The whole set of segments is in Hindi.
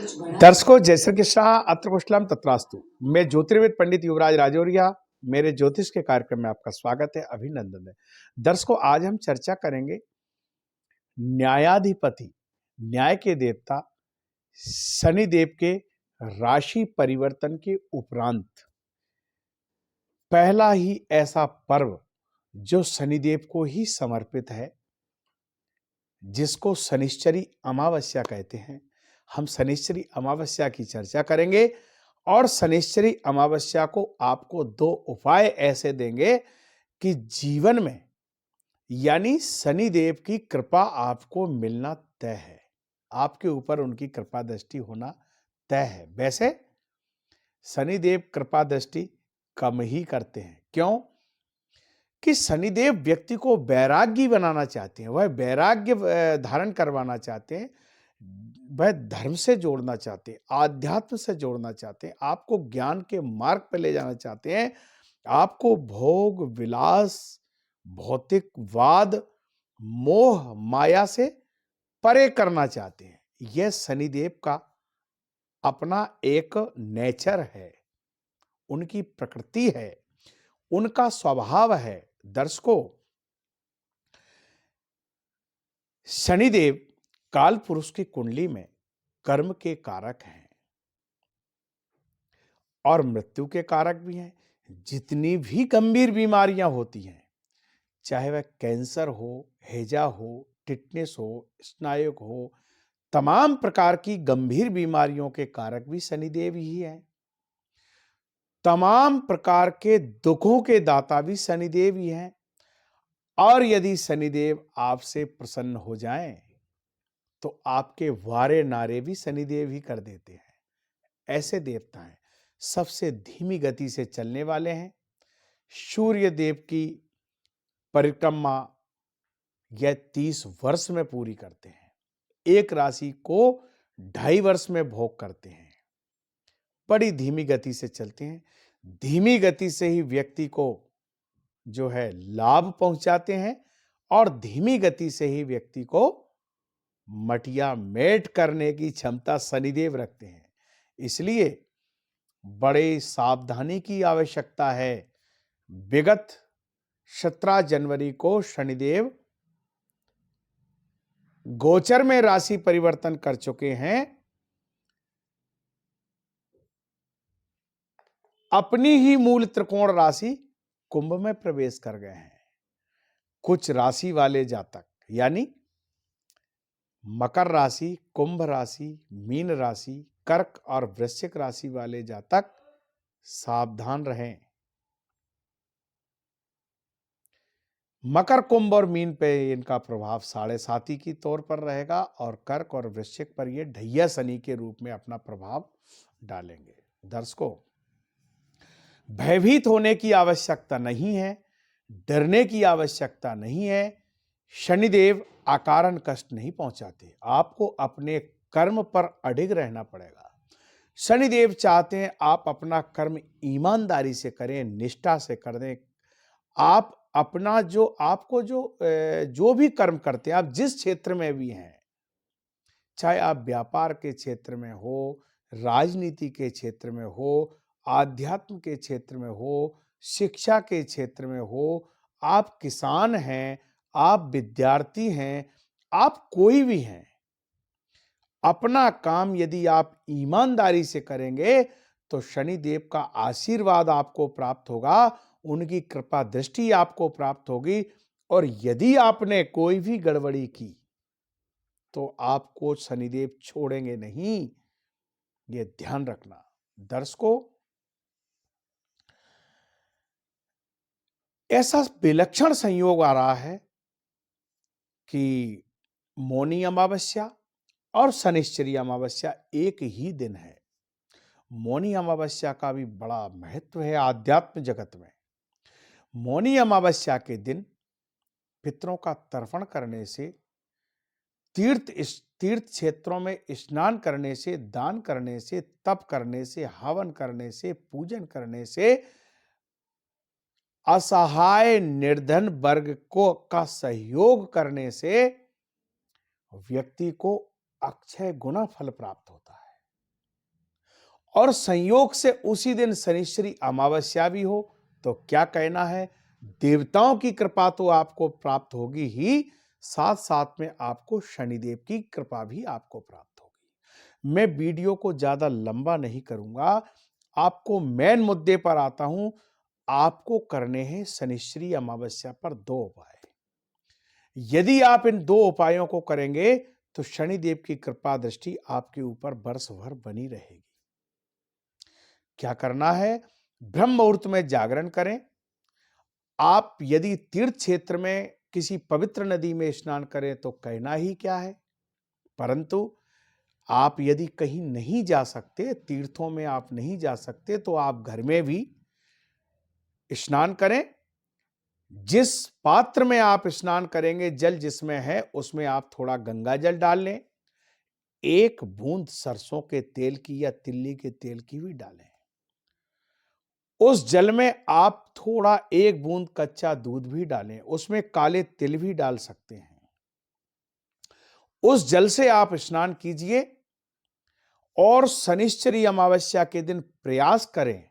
दर्शकों, जय श्री कृष्णा, अत्र कुशलम तत्रास्तु। मैं ज्योतिर्विद पंडित युवराज राजौरिया, मेरे ज्योतिष के कार्यक्रम में आपका स्वागत है, अभिनंदन है। दर्शकों, आज हम चर्चा करेंगे न्यायाधिपति, न्याय के देवता शनिदेव के राशि परिवर्तन के उपरांत पहला ही ऐसा पर्व जो शनिदेव को ही समर्पित है, जिसको शनिश्चरी अमावस्या कहते हैं। हम शनिश्चरी अमावस्या की चर्चा करेंगे और शनिश्चरी अमावस्या को आपको दो उपाय ऐसे देंगे कि जीवन में यानी शनिदेव की कृपा आपको मिलना तय है, आपके ऊपर उनकी कृपा दृष्टि होना तय है। वैसे शनिदेव कृपा दृष्टि कम ही करते हैं, क्यों कि शनिदेव व्यक्ति को वैराग्य बनाना चाहते हैं, वह वैराग्य धारण करवाना चाहते हैं, वह धर्म से जोड़ना चाहते हैं, आध्यात्म से जोड़ना चाहते हैं, आपको ज्ञान के मार्ग पर ले जाना चाहते हैं, आपको भोग विलास भौतिकवाद मोह माया से परे करना चाहते हैं। यह शनिदेव का अपना एक नेचर है, उनकी प्रकृति है, उनका स्वभाव है। दर्शकों, शनिदेव काल पुरुष की कुंडली में कर्म के कारक हैं और मृत्यु के कारक भी हैं। जितनी भी गंभीर बीमारियां होती हैं, चाहे वह कैंसर हो, हैजा हो, टिटनेस हो, स्नायु हो, तमाम प्रकार की गंभीर बीमारियों के कारक भी शनिदेव ही हैं। तमाम प्रकार के दुखों के दाता भी शनिदेव ही हैं। और यदि शनिदेव आपसे प्रसन्न हो जाएं, तो आपके वारे नारे भी शनिदेव ही कर देते हैं। ऐसे देवता हैं, सबसे धीमी गति से चलने वाले हैं। सूर्य देव की परिक्रमा यह 30 वर्ष में पूरी करते हैं, एक राशि को 2.5 वर्ष में भोग करते हैं। बड़ी धीमी गति से चलते हैं, धीमी गति से ही व्यक्ति को जो है लाभ पहुंचाते हैं और धीमी गति से ही व्यक्ति को मटिया मेट करने की क्षमता शनिदेव रखते हैं। इसलिए बड़े सावधानी की आवश्यकता है। विगत 17 जनवरी को शनिदेव गोचर में राशि परिवर्तन कर चुके हैं, अपनी ही मूल त्रिकोण राशि कुंभ में प्रवेश कर गए हैं। कुछ राशि वाले जातक यानी मकर राशि, कुंभ राशि, मीन राशि, कर्क और वृश्चिक राशि वाले जातक सावधान रहें। मकर, कुंभ और मीन पे इनका प्रभाव 7.5 की तौर पर रहेगा और कर्क और वृश्चिक पर ये ढैया शनि के रूप में अपना प्रभाव डालेंगे। दर्शकों, भयभीत होने की आवश्यकता नहीं है, डरने की आवश्यकता नहीं है। शनिदेव अकारण कष्ट नहीं पहुंचाते, आपको अपने कर्म पर अडिग रहना पड़ेगा। शनिदेव चाहते हैं आप अपना कर्म ईमानदारी से करें, निष्ठा से करें। आप अपना जो आपको जो भी कर्म करते हैं, आप जिस क्षेत्र में भी हैं, चाहे आप व्यापार के क्षेत्र में हो, राजनीति के क्षेत्र में हो, आध्यात्म के क्षेत्र में हो, शिक्षा के क्षेत्र में हो, आप किसान हैं, आप विद्यार्थी हैं, आप कोई भी हैं, अपना काम यदि आप ईमानदारी से करेंगे तो शनिदेव का आशीर्वाद आपको प्राप्त होगा, उनकी कृपा दृष्टि आपको प्राप्त होगी। और यदि आपने कोई भी गड़बड़ी की तो आपको शनिदेव छोड़ेंगे नहीं, ये ध्यान रखना। दर्शकों, ऐसा विलक्षण संयोग आ रहा है कि मौनी अमावस्या और शनिश्चरी अमावस्या एक ही दिन है। मौनी अमावस्या का भी बड़ा महत्व है आध्यात्म जगत में। मौनी अमावस्या के दिन पितरों का तर्पण करने से, तीर्थ क्षेत्रों में स्नान करने से, दान करने से, तप करने से, हवन करने से, पूजन करने से असहाय निर्धन वर्ग को का सहयोग करने से व्यक्ति को अक्षय गुना फल प्राप्त होता है। और संयोग से उसी दिन शनिश्चरी अमावस्या भी हो तो क्या कहना है, देवताओं की कृपा तो आपको प्राप्त होगी ही, साथ साथ में आपको शनिदेव की कृपा भी आपको प्राप्त होगी। मैं वीडियो को ज्यादा लंबा नहीं करूंगा, आपको मेन मुद्दे पर आता हूं। आपको करने हैं शनिश्चरी अमावस्या पर 2 उपाय। यदि आप इन 2 उपायों को करेंगे तो शनिदेव की कृपा दृष्टि आपके ऊपर वर्ष भर बनी रहेगी। क्या करना है, ब्रह्म मुहूर्त में जागरण करें। आप यदि तीर्थ क्षेत्र में किसी पवित्र नदी में स्नान करें तो कहना ही क्या है, परंतु आप यदि कहीं नहीं जा सकते, तीर्थों में आप नहीं जा सकते, तो आप घर में भी स्नान करें। जिस पात्र में आप स्नान करेंगे, जल जिसमें है उसमें आप थोड़ा गंगा जल डाल लें, 1 बूंद सरसों के तेल की या तिल्ली के तेल की भी डालें। उस जल में आप थोड़ा 1 बूंद कच्चा दूध भी डालें, उसमें काले तिल भी डाल सकते हैं। उस जल से आप स्नान कीजिए और शनिश्चरी अमावस्या के दिन प्रयास करें,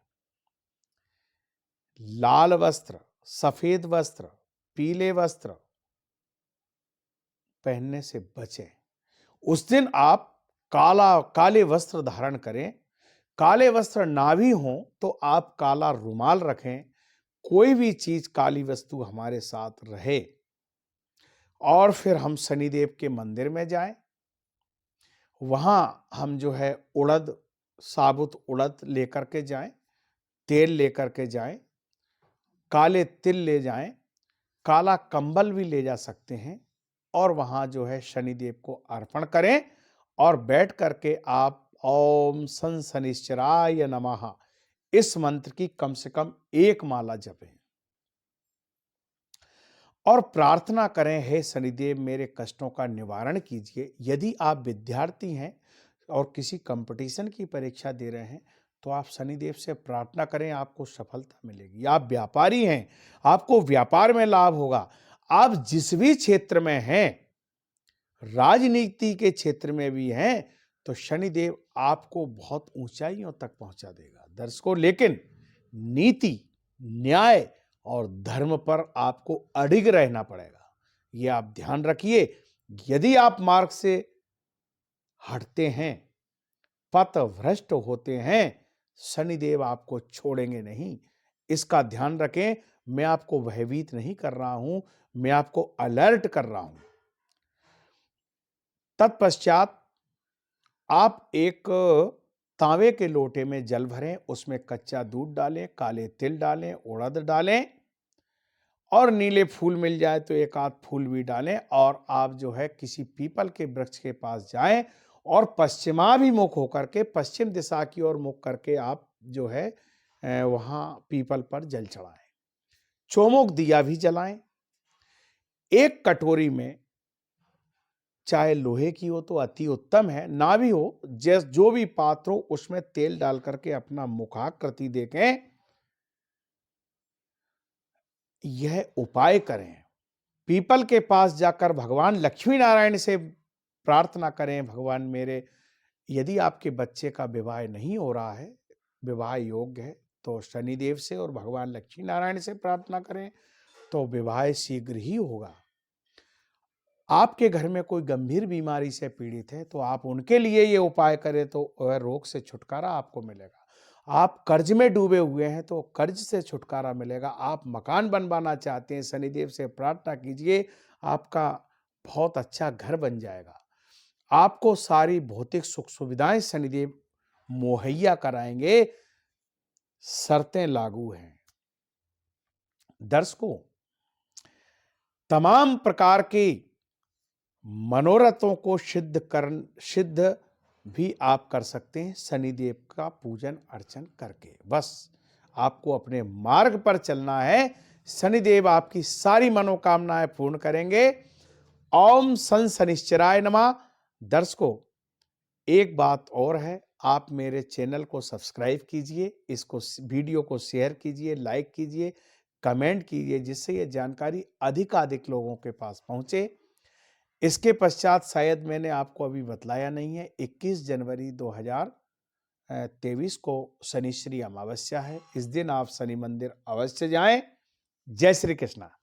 लाल वस्त्र, सफेद वस्त्र, पीले वस्त्र पहनने से बचें। उस दिन आप काले वस्त्र धारण करें। काले वस्त्र ना भी हो तो आप काला रुमाल रखें। कोई भी चीज काली वस्तु हमारे साथ रहे और फिर हम शनिदेव के मंदिर में जाएं। वहां हम जो है उड़द, साबुत उड़द लेकर के जाएं, तेल लेकर के जाएं, काले तिल ले जाएं, काला कंबल भी ले जा सकते हैं और वहां जो है शनिदेव को अर्पण करें और बैठ करके आप ओम सन शनिश्चराय नमः इस मंत्र की कम से कम 1 माला जपें और प्रार्थना करें, हे शनिदेव मेरे कष्टों का निवारण कीजिए। यदि आप विद्यार्थी हैं और किसी कंपटीशन की परीक्षा दे रहे हैं तो आप शनिदेव से प्रार्थना करें, आपको सफलता मिलेगी। आप व्यापारी हैं, आपको व्यापार में लाभ होगा। आप जिस भी क्षेत्र में हैं, राजनीति के क्षेत्र में भी हैं, तो शनिदेव आपको बहुत ऊंचाइयों तक पहुंचा देगा दर्शकों। लेकिन नीति, न्याय और धर्म पर आपको अडिग रहना पड़ेगा, ये आप ध्यान रखिए। यदि आप मार्ग से हटते हैं, पथभ्रष्ट होते हैं, शनिदेव आपको छोड़ेंगे नहीं, इसका ध्यान रखें। मैं आपको भयभीत नहीं कर रहा हूं, मैं आपको अलर्ट कर रहा हूं। तत्पश्चात आप एक तांबे के लोटे में जल भरें, उसमें कच्चा दूध डालें, काले तिल डालें, उड़द डालें और नीले फूल मिल जाए तो 1 आध फूल भी डालें और आप जो है किसी पीपल के वृक्ष के पास जाएं और पश्चिमाभिमुख होकर के, पश्चिम दिशा की ओर मुख करके आप जो है वहां पीपल पर जल चढ़ाएं। चौमुख दिया भी जलाएं। 1 कटोरी में, चाहे लोहे की हो तो अति उत्तम है, ना भी हो जो भी पात्र हो उसमें तेल डाल करके अपना मुखाकृति देखें। यह उपाय करें। पीपल के पास जाकर भगवान लक्ष्मी नारायण से प्रार्थना करें, भगवान मेरे, यदि आपके बच्चे का विवाह नहीं हो रहा है, विवाह योग्य है, तो शनिदेव से और भगवान लक्ष्मी नारायण से प्रार्थना करें तो विवाह शीघ्र ही होगा। आपके घर में कोई गंभीर बीमारी से पीड़ित है तो आप उनके लिए ये उपाय करें तो वह रोग से छुटकारा आपको मिलेगा। आप कर्ज में डूबे हुए हैं तो कर्ज से छुटकारा मिलेगा। आप मकान बनवाना चाहते हैं, शनिदेव से प्रार्थना कीजिए, आपका बहुत अच्छा घर बन जाएगा। आपको सारी भौतिक सुख सुविधाएं शनिदेव मुहैया कराएंगे, शर्तें लागू हैं। दर्शकों, तमाम प्रकार के मनोरथों को सिद्ध भी आप कर सकते हैं शनिदेव का पूजन अर्चन करके। बस आपको अपने मार्ग पर चलना है, शनिदेव आपकी सारी मनोकामनाएं पूर्ण करेंगे। ओम सन शनिश्चराय नमः। दर्शकों, एक बात और है, आप मेरे चैनल को सब्सक्राइब कीजिए, इसको वीडियो को शेयर कीजिए, लाइक कीजिए, कमेंट कीजिए, जिससे ये जानकारी अधिकाधिक लोगों के पास पहुंचे। इसके पश्चात शायद मैंने आपको अभी बतलाया नहीं है, 21 जनवरी 2024 23 को शनिश्चरी अमावस्या है। इस दिन आप शनि मंदिर अवश्य जाएं। जय श्री कृष्णा।